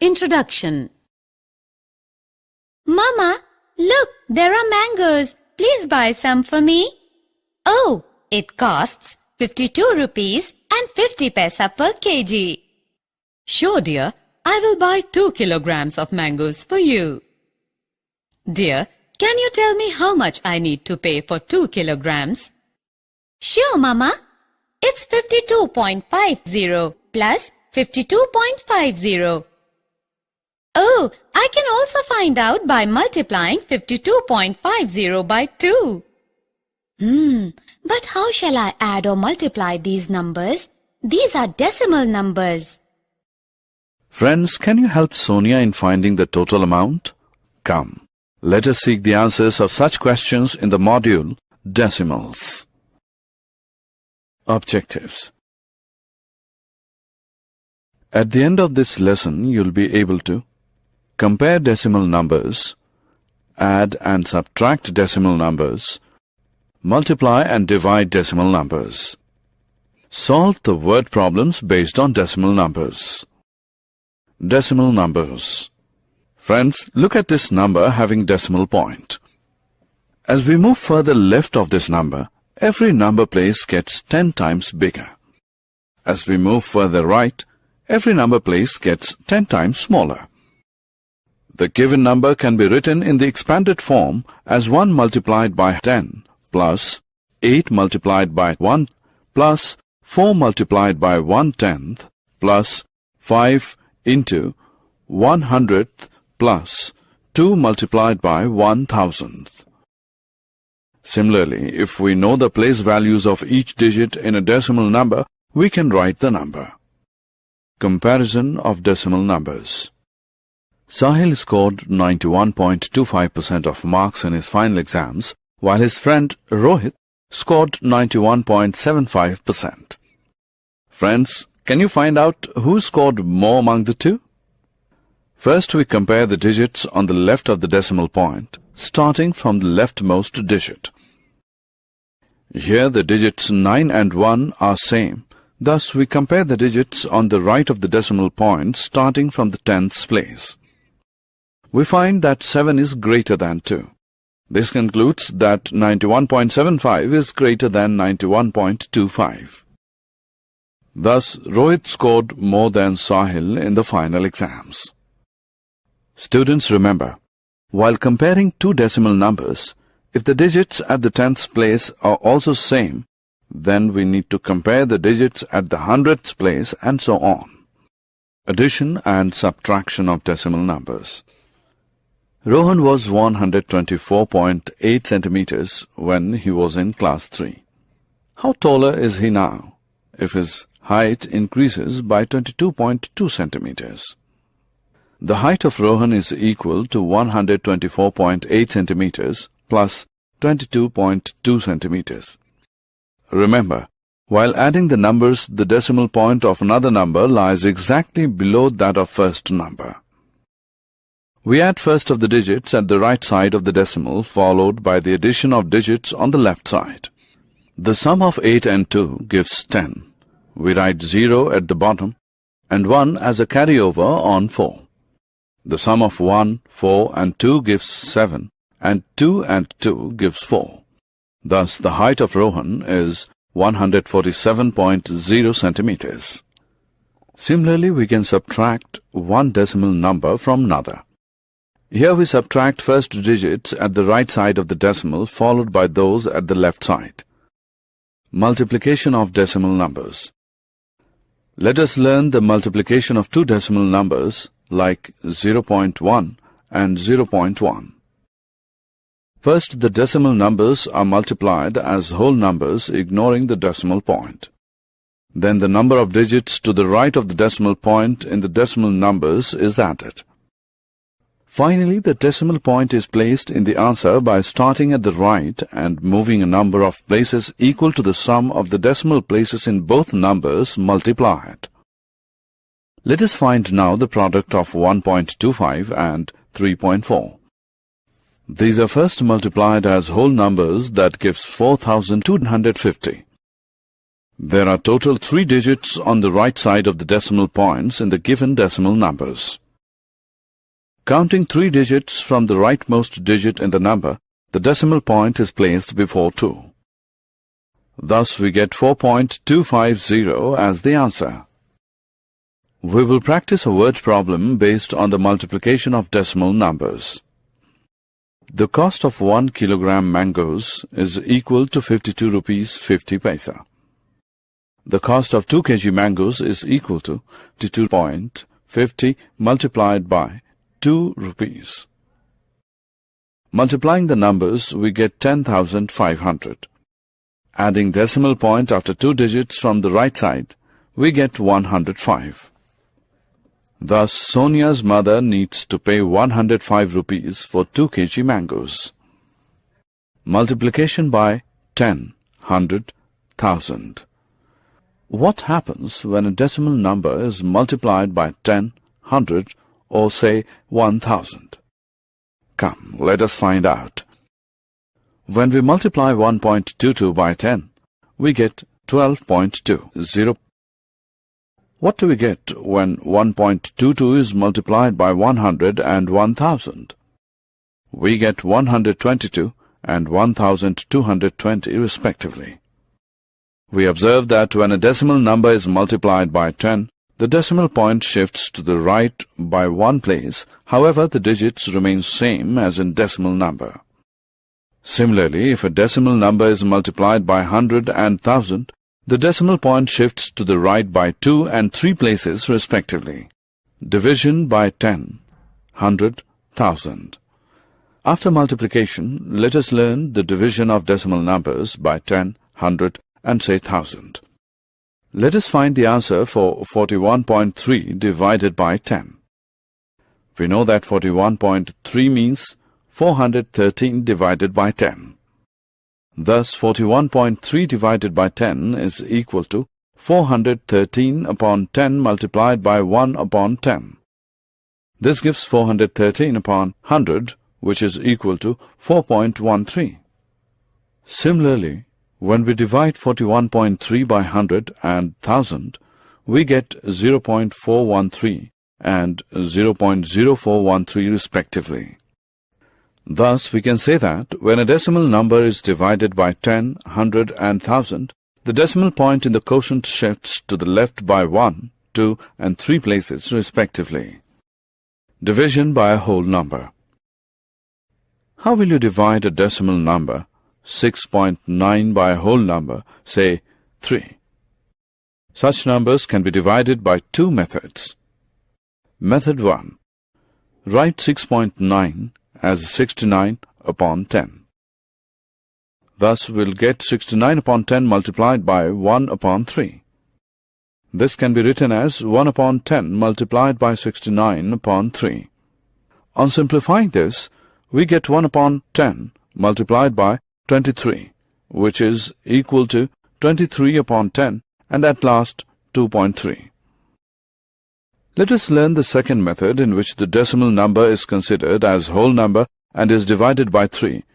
Introduction. Mama, look, there are mangoes. Please buy some for me. Oh, it costs 52 rupees and 50 paisa per kg. Sure, dear. I will buy 2 kilograms of mangoes for you. Dear, can you tell me how much I need to pay for 2 kilograms? Sure, Mama. It's 52.50 plus 52.50. Oh, I can also find out by multiplying 52.50 by 2. But how shall I add or multiply these numbers? These are decimal numbers. Friends, can you help Sonia in finding the total amount? Come, let us seek the answers of such questions in the module Decimals. Objectives. At the end of this lesson, you'll be able to compare decimal numbers, add and subtract decimal numbers, multiply and divide decimal numbers, solve the word problems based on decimal numbers. Decimal numbers. Friends, look at this number having decimal point. As we move further left of this number, every number place gets 10 times bigger. As we move further right, every number place gets 10 times smaller. The given number can be written in the expanded form as 1 multiplied by 10 plus 8 multiplied by 1 plus 4 multiplied by 1/10 plus 5 into 100th plus 2 multiplied by 1000th. Similarly, if we know the place values of each digit in a decimal number, we can write the number. Comparison of decimal numbers. Sahil scored 91.25% of marks in his final exams, while his friend Rohit scored 91.75%. Friends, can you find out who scored more among the two? First, we compare the digits on the left of the decimal point, starting from the leftmost digit. Here the digits 9 and 1 are same. Thus, we compare the digits on the right of the decimal point, starting from the 10th place. We find that 7 is greater than 2. This concludes that 91.75 is greater than 91.25. Thus, Rohit scored more than Sahil in the final exams. Students, remember, while comparing two decimal numbers, if the digits at the 10th place are also same, then we need to compare the digits at the 100th place and so on. Addition and subtraction of decimal numbers. Rohan was 124.8 centimeters when he was in class 3. How taller is he now if his height increases by 22.2 centimeters? The height of Rohan is equal to 124.8 centimeters plus 22.2 centimeters. Remember, while adding the numbers, the decimal point of another number lies exactly below that of first number. We add first of the digits at the right side of the decimal, followed by the addition of digits on the left side. The sum of 8 and 2 gives 10. We write 0 at the bottom and 1 as a carryover on 4. The sum of 1, 4 and 2 gives 7, and 2 and 2 gives 4. Thus, the height of Rohan is 147.0 centimeters. Similarly, we can subtract one decimal number from another. Here we subtract first digits at the right side of the decimal, followed by those at the left side. Multiplication of decimal numbers. Let us learn the multiplication of two decimal numbers like 0.1 and 0.1. First, the decimal numbers are multiplied as whole numbers, ignoring the decimal point. Then the number of digits to the right of the decimal point in the decimal numbers is added. Finally, the decimal point is placed in the answer by starting at the right and moving a number of places equal to the sum of the decimal places in both numbers multiplied. Let us find now the product of 1.25 and 3.4. These are first multiplied as whole numbers, that gives 4,250. There are total 3 digits on the right side of the decimal points in the given decimal numbers. Counting 3 digits from the rightmost digit in the number, the decimal point is placed before 2. Thus, we get 4.250 as the answer. We will practice a word problem based on the multiplication of decimal numbers. The cost of 1 kilogram mangoes is equal to 52 rupees 50 paisa. The cost of 2 kg mangoes is equal to 52.50 multiplied by 2 rupees. Multiplying the numbers, we get 10,500. Adding decimal point after 2 digits from the right side, we get 105. Thus, Sonia's mother needs to pay 105 rupees for 2 kg mangoes. Multiplication by 10, 100, 1000. What happens when a decimal number is multiplied by 10, 100 or say 1000? Come, let us find out. When we multiply 1.22 by 10, we get 12.20. What do we get when 1.22 is multiplied by 100 and 1000? We get 122 and 1220 respectively. We observe that when a decimal number is multiplied by 10, the decimal point shifts to the right by 1 place, however the digits remain same as in decimal number. Similarly, if a decimal number is multiplied by 100 and 1000, the decimal point shifts to the right by 2 and 3 places respectively. Division by 10, 100, 1000. After multiplication, let us learn the division of decimal numbers by 10, 100 and say 1000. Let us find the answer for 41.3 divided by 10. We know that 41.3 means 413 divided by 10. Thus, 41.3 divided by 10 is equal to 413 upon 10 multiplied by 1 upon 10. This gives 413 upon 100, which is equal to 4.13. Similarly, when we divide 41.3 by 100 and 1000, we get 0.413 and 0.0413 respectively. Thus, we can say that when a decimal number is divided by 10, 100 and 1000, the decimal point in the quotient shifts to the left by 1, 2 and 3 places respectively. Division by a whole number. How will you divide a decimal number 6.9 by a whole number, say 3? Such numbers can be divided by 2 methods. Method 1. Write 6.9 as 69 upon 10. Thus, we'll get 69 upon 10 multiplied by 1 upon 3. This can be written as 1 upon 10 multiplied by 69 upon 3. On simplifying this, we get 1 upon 10 multiplied by 23, which is equal to 23 upon 10 and at last 2.3. Let us learn the second method in which the decimal number is considered as whole number and is divided by 3.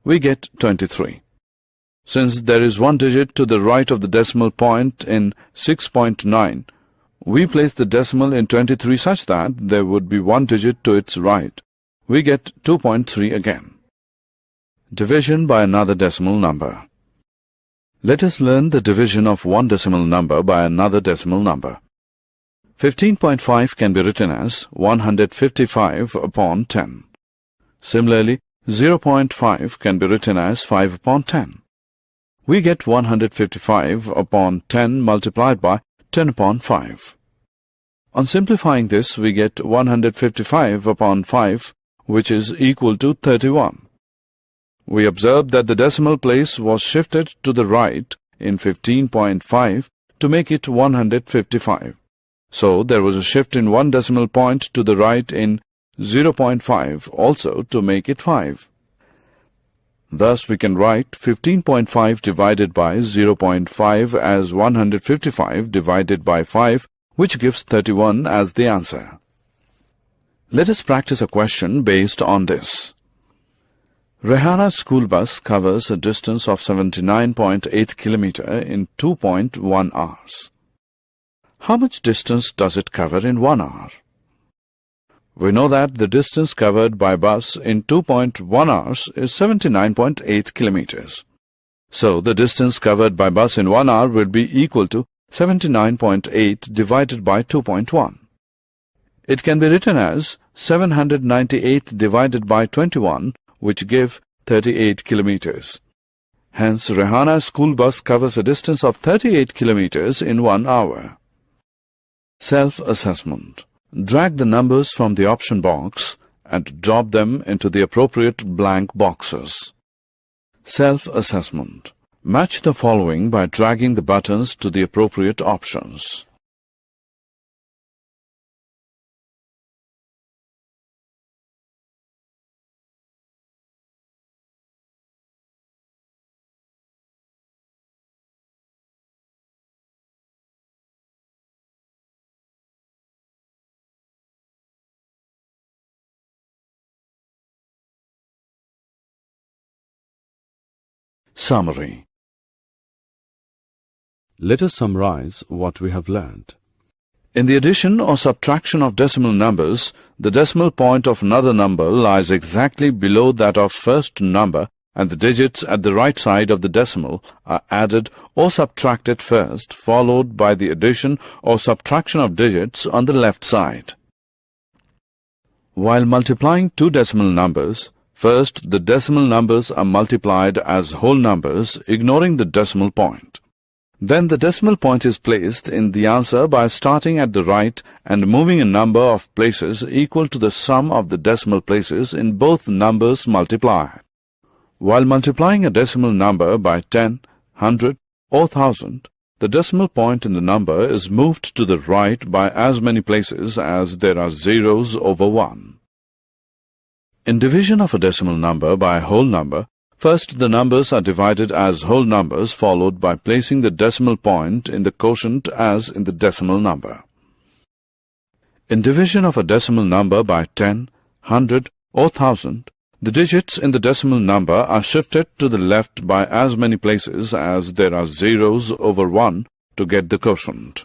We get 23. Since there is 1 digit to the right of the decimal point in 6.9, we place the decimal in 23 such that there would be 1 digit to its right. We get 2.3 again. Division by another decimal number. Let us learn the division of one decimal number by another decimal number. 15.5 can be written as 155 upon 10. Similarly, 0.5 can be written as 5 upon 10. We get 155 upon 10 multiplied by 10 upon 5. On simplifying this, we get 155 upon 5, which is equal to 31. We observe that the decimal place was shifted to the right in 15.5 to make it 155. So, there was a shift in 1 decimal point to the right in 0.5 also to make it 5. Thus, we can write 15.5 divided by 0.5 as 155 divided by 5, which gives 31 as the answer. Let us practice a question based on this. Rehana's school bus covers a distance of 79.8 kilometers in 2.1 hours. How much distance does it cover in 1 hour? We know that the distance covered by bus in 2.1 hours is 79.8 kilometers. So, the distance covered by bus in 1 hour will be equal to 79.8 divided by 2.1. It can be written as 798 divided by 21, which give 38 kilometers. Hence, Rehana's school bus covers a distance of 38 kilometers in 1 hour. Self-assessment. Drag the numbers from the option box and drop them into the appropriate blank boxes. Self-assessment. Match the following by dragging the buttons to the appropriate options. Summary. Let us summarize what we have learned. In the addition or subtraction of decimal numbers, the decimal point of another number lies exactly below that of first number, and the digits at the right side of the decimal are added or subtracted first, followed by the addition or subtraction of digits on the left side. While multiplying two decimal numbers, first, the decimal numbers are multiplied as whole numbers, ignoring the decimal point. Then the decimal point is placed in the answer by starting at the right and moving a number of places equal to the sum of the decimal places in both numbers multiplied. While multiplying a decimal number by 10, 100, or 1000, the decimal point in the number is moved to the right by as many places as there are zeros over 1. In division of a decimal number by a whole number, first the numbers are divided as whole numbers, followed by placing the decimal point in the quotient as in the decimal number. In division of a decimal number by 10, 100, or 1000, the digits in the decimal number are shifted to the left by as many places as there are zeros over 1 to get the quotient.